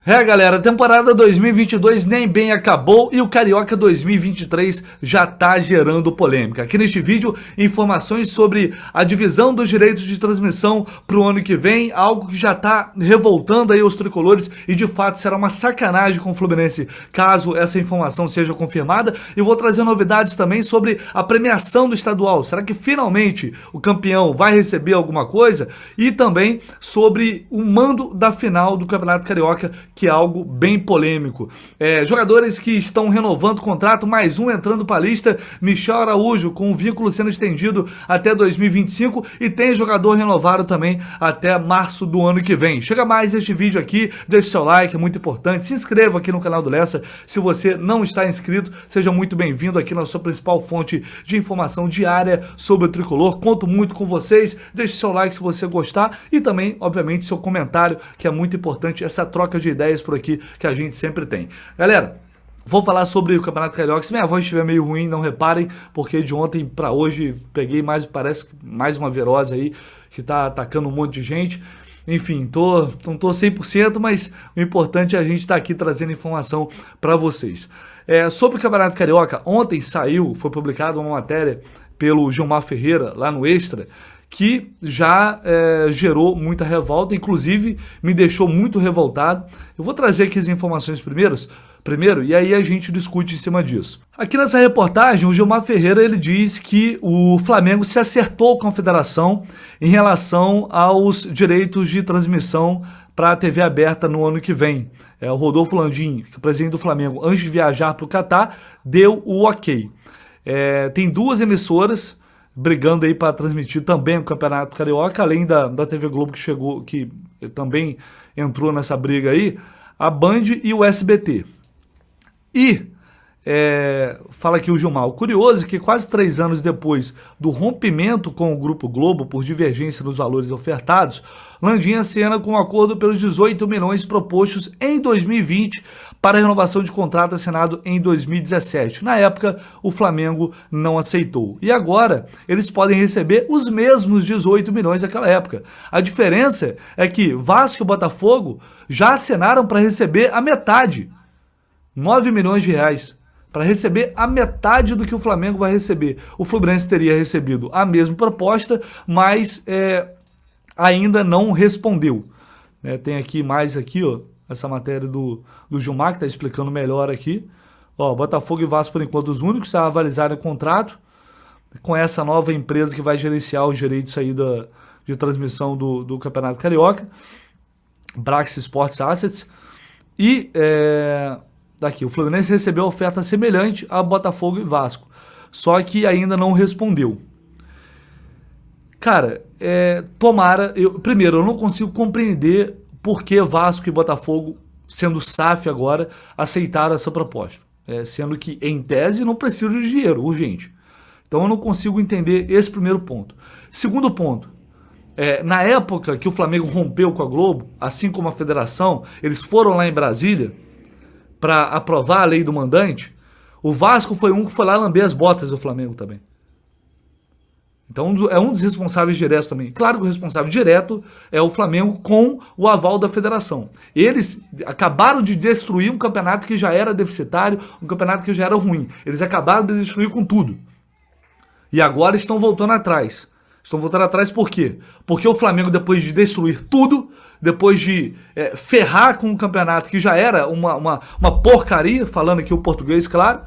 Galera, a temporada 2022 nem bem acabou e o Carioca 2023 já tá gerando polêmica. Aqui neste vídeo, informações sobre a divisão dos direitos de transmissão pro ano que vem, algo que já tá revoltando aí os tricolores e de fato será uma sacanagem com o Fluminense caso essa informação seja confirmada. E vou trazer novidades também sobre a premiação do estadual. Será que finalmente o campeão vai receber alguma coisa? E também sobre o mando da final do Campeonato Carioca, que é algo bem polêmico. Jogadores que estão renovando o contrato, mais um entrando para a lista, Michel Araújo, com o vínculo sendo estendido até 2025, e tem jogador renovado também até março do ano que vem. Chega mais este vídeo aqui, deixe seu like, é muito importante, se inscreva aqui no canal do Lessa, se você não está inscrito, seja muito bem-vindo aqui na sua principal fonte de informação diária sobre o tricolor. Conto muito com vocês, deixe seu like se você gostar e também, obviamente, seu comentário, que é muito importante, essa troca de ideias por aqui que a gente sempre tem. Galera, vou falar sobre o Campeonato Carioca. Se minha voz estiver meio ruim, não reparem, porque de ontem para hoje peguei parece mais uma virose aí que tá atacando um monte de gente. Enfim, não tô 100%, mas o importante é a gente estar aqui trazendo informação para vocês. Sobre o Campeonato Carioca, ontem foi publicada uma matéria pelo Gilmar Ferreira lá no Extra, que já gerou muita revolta, inclusive me deixou muito revoltado. Eu vou trazer aqui as informações primeiro e aí a gente discute em cima disso. Aqui nessa reportagem, o Gilmar Ferreira ele diz que o Flamengo se acertou com a federação em relação aos direitos de transmissão para a TV aberta no ano que vem. O Rodolfo Landim, que é o presidente do Flamengo, antes de viajar para o Catar, deu o ok. Tem duas emissoras brigando aí para transmitir também o Campeonato Carioca, além da TV Globo que também entrou nessa briga aí, a Band e o SBT. E fala aqui o Gilmar, o curioso é que quase 3 anos depois do rompimento com o Grupo Globo por divergência nos valores ofertados, Landim acena com um acordo pelos 18 milhões propostos em 2020 para a renovação de contrato assinado em 2017. Na época, o Flamengo não aceitou. E agora, eles podem receber os mesmos 18 milhões daquela época. A diferença é que Vasco e Botafogo já assinaram para receber a metade, 9 milhões de reais. Para receber a metade do que o Flamengo vai receber. O Fluminense teria recebido a mesma proposta, mas ainda não respondeu. Tem aqui mais essa matéria do Gilmar, que está explicando melhor aqui. Botafogo e Vasco, por enquanto, os únicos a avalizarem o contrato com essa nova empresa que vai gerenciar os direitos aí de transmissão do Campeonato Carioca, Brax Sports Assets. E daqui, o Fluminense recebeu oferta semelhante a Botafogo e Vasco, só que ainda não respondeu. Cara, tomara... Primeiro, eu não consigo compreender por que Vasco e Botafogo, sendo SAF agora, aceitaram essa proposta. Sendo que, em tese, não precisam de dinheiro, urgente. Então eu não consigo entender esse primeiro ponto. Segundo ponto, na época que o Flamengo rompeu com a Globo, assim como a federação, eles foram lá em Brasília para aprovar a lei do mandante, o Vasco foi um que foi lá lamber as botas do Flamengo também. Então é um dos responsáveis diretos também. Claro que o responsável direto é o Flamengo com o aval da federação. Eles acabaram de destruir um campeonato que já era deficitário, um campeonato que já era ruim. Eles acabaram de destruir com tudo. E agora estão voltando atrás. Estão voltando atrás por quê? Porque o Flamengo, depois de destruir tudo, depois de ferrar com um campeonato que já era uma porcaria, falando aqui o português, claro,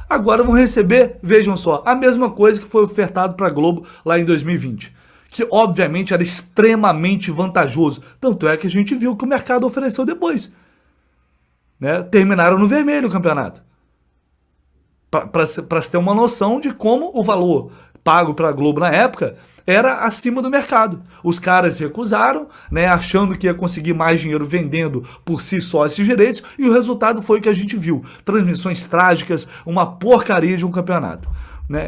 agora vão receber, vejam só, a mesma coisa que foi ofertado para a Globo lá em 2020. Que obviamente era extremamente vantajoso. Tanto é que a gente viu que o mercado ofereceu depois. Terminaram no vermelho o campeonato. Para se ter uma noção de como o valor pago para a Globo na época era acima do mercado. Os caras recusaram, achando que ia conseguir mais dinheiro vendendo por si só esses direitos, e o resultado foi o que a gente viu. Transmissões trágicas, uma porcaria de um campeonato.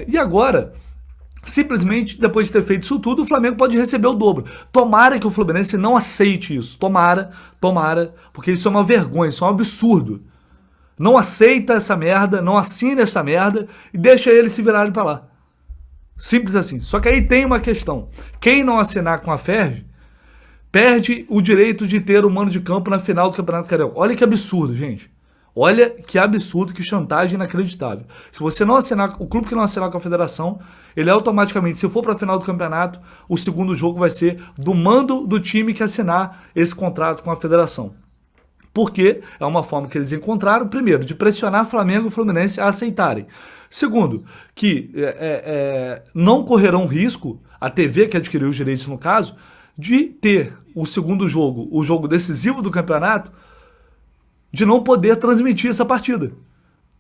E agora, simplesmente, depois de ter feito isso tudo, o Flamengo pode receber o dobro. Tomara que o Fluminense não aceite isso. Tomara, porque isso é uma vergonha, isso é um absurdo. Não aceita essa merda, não assina essa merda e deixa eles se virarem para lá. Simples assim. Só que aí tem uma questão. Quem não assinar com a Ferj perde o direito de ter o mando de campo na final do Campeonato Carioca. Olha que absurdo, gente. Olha que absurdo, que chantagem inacreditável. Se você não assinar, o clube que não assinar com a federação, ele automaticamente, se for para a final do campeonato, o segundo jogo vai ser do mando do time que assinar esse contrato com a federação. Porque é uma forma que eles encontraram, primeiro, de pressionar Flamengo e Fluminense a aceitarem. Segundo, que não correrão risco, a TV que adquiriu os direitos no caso, de ter o segundo jogo, o jogo decisivo do campeonato, de não poder transmitir essa partida,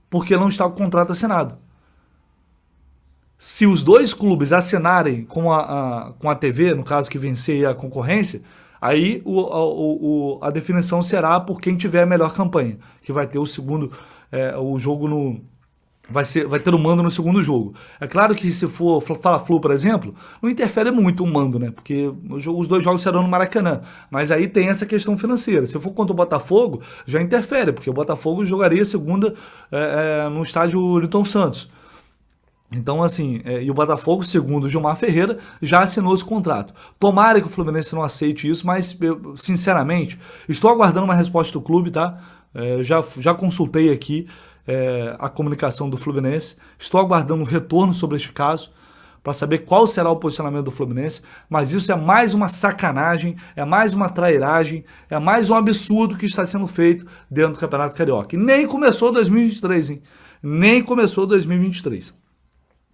porque não está com o contrato assinado. Se os dois clubes assinarem com a TV, no caso que vencer a concorrência, aí a definição será por quem tiver a melhor campanha, que vai ter o segundo, o jogo no... Vai ter o mando no segundo jogo. É claro que se for Fla-Flu, por exemplo, não interfere muito o mando, né? Porque os dois jogos serão no Maracanã. Mas aí tem essa questão financeira. Se for contra o Botafogo, já interfere, porque o Botafogo jogaria segunda no estádio Newton Santos. Então, assim, e o Botafogo, segundo o Gilmar Ferreira, já assinou esse contrato. Tomara que o Fluminense não aceite isso, mas, eu, sinceramente, estou aguardando uma resposta do clube, tá? Já consultei aqui a comunicação do Fluminense. Estou aguardando um retorno sobre este caso para saber qual será o posicionamento do Fluminense, mas isso é mais uma sacanagem, é mais uma trairagem, é mais um absurdo que está sendo feito dentro do Campeonato Carioca. E nem começou 2023, hein? Nem começou 2023.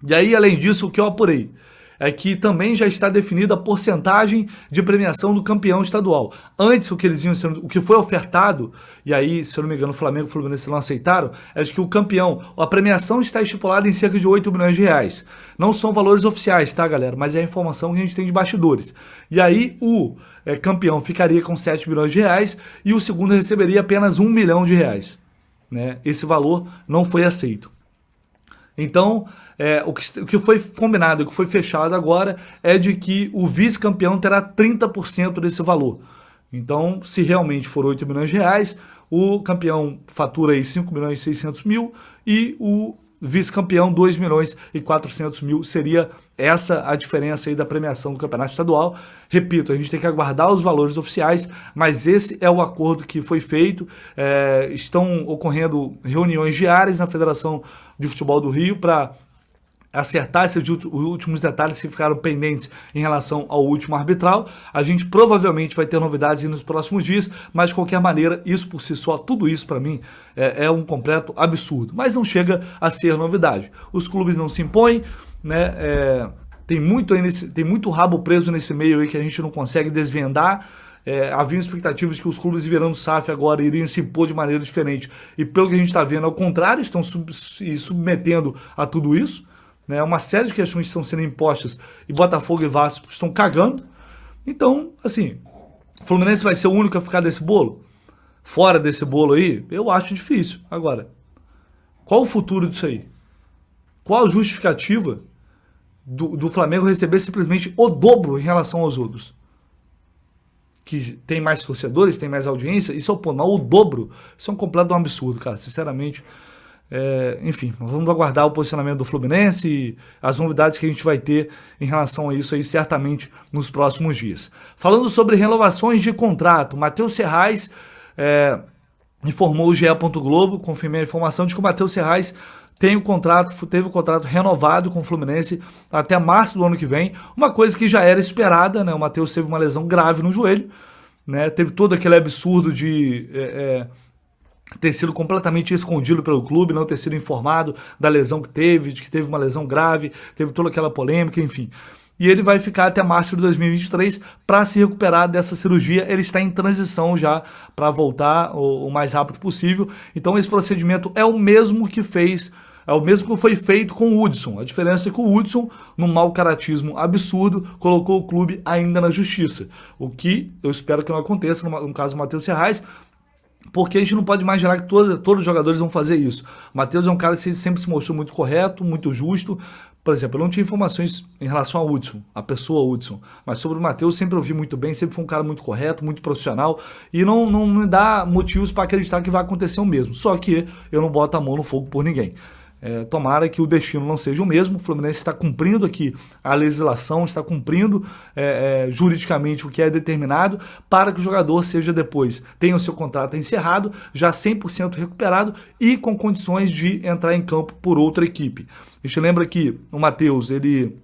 E aí, além disso, o que eu apurei é que também já está definida a porcentagem de premiação do campeão estadual. Antes, o que foi ofertado, e aí, se eu não me engano, o Flamengo e o Fluminense não aceitaram, é de que o campeão, a premiação está estipulada em cerca de 8 milhões de reais. Não são valores oficiais, tá, galera? Mas é a informação que a gente tem de bastidores. E aí, o campeão ficaria com 7 milhões de reais e o segundo receberia apenas 1 milhão de reais. Né? Esse valor não foi aceito. Então, o que foi combinado, o que foi fechado agora é de que o vice-campeão terá 30% desse valor. Então, se realmente for 8 milhões de reais, o campeão fatura aí 5 milhões e 600 mil e o vice-campeão 2 milhões e 400 mil. Seria essa a diferença aí da premiação do campeonato estadual. Repito, a gente tem que aguardar os valores oficiais, mas esse é o acordo que foi feito. Estão ocorrendo reuniões diárias na Federação de Futebol do Rio para acertar esses últimos detalhes que ficaram pendentes em relação ao último arbitral. A gente provavelmente vai ter novidades nos próximos dias, mas de qualquer maneira, isso por si só, tudo isso para mim é um completo absurdo, mas não chega a ser novidade. Os clubes não se impõem, né? Tem muito rabo preso nesse meio aí que a gente não consegue desvendar. Havia expectativas que os clubes virando SAF agora iriam se impor de maneira diferente, e pelo que a gente está vendo, ao contrário, estão se submetendo a tudo isso. Né, uma série de questões que estão sendo impostas e Botafogo e Vasco estão cagando. Então, assim, o Fluminense vai ser o único a ficar desse bolo? Fora desse bolo aí? Eu acho difícil. Agora, qual o futuro disso aí? Qual a justificativa do Flamengo receber simplesmente o dobro em relação aos outros? Que tem mais torcedores, tem mais audiência, isso é o ponto. Mas o dobro, isso é um completo absurdo, cara, sinceramente. Enfim, vamos aguardar o posicionamento do Fluminense e as novidades que a gente vai ter em relação a isso aí certamente nos próximos dias. Falando sobre renovações de contrato, Matheus Serrais informou o GE. Globo, confirmei a informação de que o Matheus Serrais teve o contrato renovado com o Fluminense até março do ano que vem, uma coisa que já era esperada, né? O Matheus teve uma lesão grave no joelho, né? Teve todo aquele absurdo de ter sido completamente escondido pelo clube, não ter sido informado da lesão que teve, de que teve uma lesão grave, teve toda aquela polêmica, enfim. E ele vai ficar até março de 2023 para se recuperar dessa cirurgia. Ele está em transição já para voltar o mais rápido possível. Então esse procedimento é o mesmo que foi feito com o Hudson. A diferença é que o Hudson, num mau caratismo absurdo, colocou o clube ainda na justiça. O que eu espero que não aconteça no caso do Matheus Serrais, porque a gente não pode imaginar que todos os jogadores vão fazer isso. O Matheus é um cara que sempre se mostrou muito correto, muito justo. Por exemplo, eu não tinha informações em relação ao Hudson, a pessoa Hudson, mas sobre o Matheus sempre ouvi muito bem, sempre foi um cara muito correto, muito profissional, e não me dá motivos para acreditar que vai acontecer o mesmo. Só que eu não boto a mão no fogo por ninguém. Tomara que o destino não seja o mesmo. O Fluminense está cumprindo aqui a legislação, está cumprindo juridicamente o que é determinado para que o jogador seja depois, tenha o seu contrato encerrado, já 100% recuperado e com condições de entrar em campo por outra equipe. A gente lembra que o Matheus, ele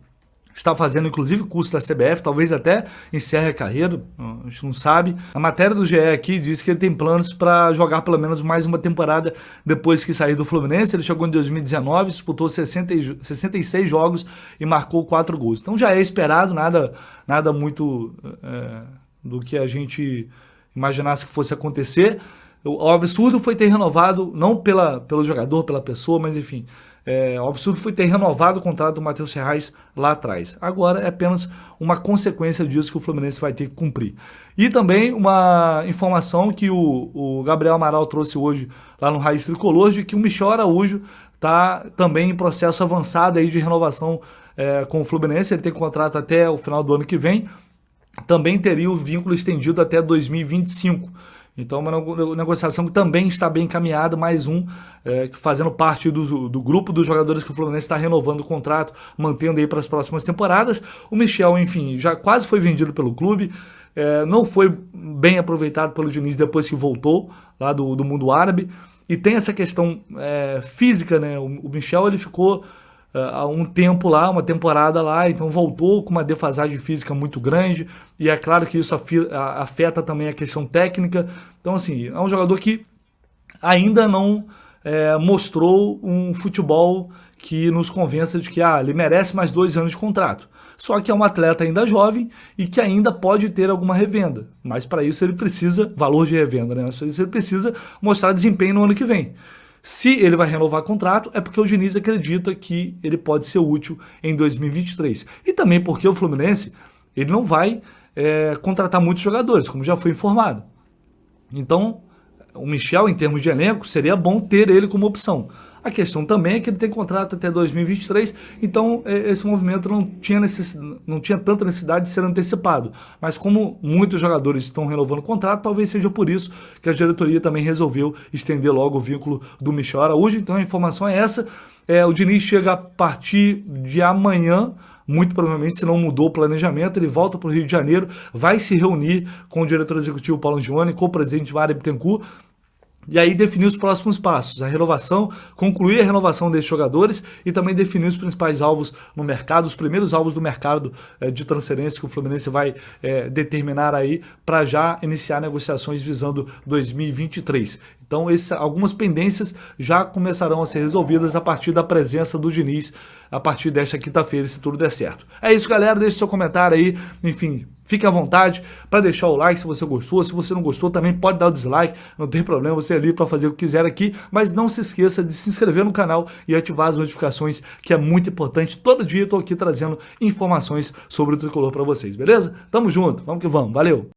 está fazendo inclusive curso da CBF, talvez até encerre a carreira, a gente não sabe. A matéria do GE aqui diz que ele tem planos para jogar pelo menos mais uma temporada depois que sair do Fluminense. Ele chegou em 2019, disputou 66 jogos e marcou 4 gols. Então já é esperado, nada muito do que a gente imaginasse que fosse acontecer. O absurdo foi ter renovado, não pelo jogador, pela pessoa, mas enfim, o absurdo foi ter renovado o contrato do Matheus Ferraz lá atrás. Agora é apenas uma consequência disso que o Fluminense vai ter que cumprir. E também uma informação que o Gabriel Amaral trouxe hoje lá no Raiz Tricolor, de que o Michel Araújo está também em processo avançado aí de renovação com o Fluminense. Ele tem contrato até o final do ano que vem, também teria o vínculo estendido até 2025. Então, uma negociação que também está bem encaminhada, mais fazendo parte do grupo dos jogadores que o Fluminense está renovando o contrato, mantendo aí para as próximas temporadas. O Michel, enfim, já quase foi vendido pelo clube, não foi bem aproveitado pelo Diniz depois que voltou lá do mundo árabe, e tem essa questão física, né? O Michel, ele ficou há um tempo lá, uma temporada lá, então voltou com uma defasagem física muito grande, e é claro que isso afeta também a questão técnica. Então, assim, é um jogador que ainda não mostrou um futebol que nos convença de que ele merece mais 2 anos de contrato. Só que é um atleta ainda jovem e que ainda pode ter alguma revenda, mas para isso ele precisa, valor de revenda, né? Mas para isso ele precisa mostrar desempenho no ano que vem. Se ele vai renovar contrato, é porque o Diniz acredita que ele pode ser útil em 2023. E também porque o Fluminense, ele não vai contratar muitos jogadores, como já foi informado. Então, o Michel, em termos de elenco, seria bom ter ele como opção. A questão também é que ele tem contrato até 2023, então esse movimento não tinha tanta necessidade de ser antecipado. Mas como muitos jogadores estão renovando o contrato, talvez seja por isso que a diretoria também resolveu estender logo o vínculo do Michel Araújo. Então a informação é essa, o Diniz chega a partir de amanhã, muito provavelmente, se não mudou o planejamento, ele volta para o Rio de Janeiro, vai se reunir com o diretor executivo Paulo Angione, com o presidente Mário Bittencourt, e aí definir os próximos passos, concluir a renovação desses jogadores e também definir os principais alvos no mercado, os primeiros alvos do mercado de transferência que o Fluminense vai determinar aí para já iniciar negociações visando 2023. Então algumas pendências já começarão a ser resolvidas a partir da presença do Diniz, a partir desta quinta-feira, se tudo der certo. É isso, galera, deixe seu comentário aí, enfim, fique à vontade para deixar o like se você gostou. Se você não gostou, também pode dar o dislike, não tem problema, você é livre para fazer o que quiser aqui, mas não se esqueça de se inscrever no canal e ativar as notificações, que é muito importante. Todo dia eu tô aqui trazendo informações sobre o Tricolor para vocês, beleza? Tamo junto, vamos que vamos, valeu!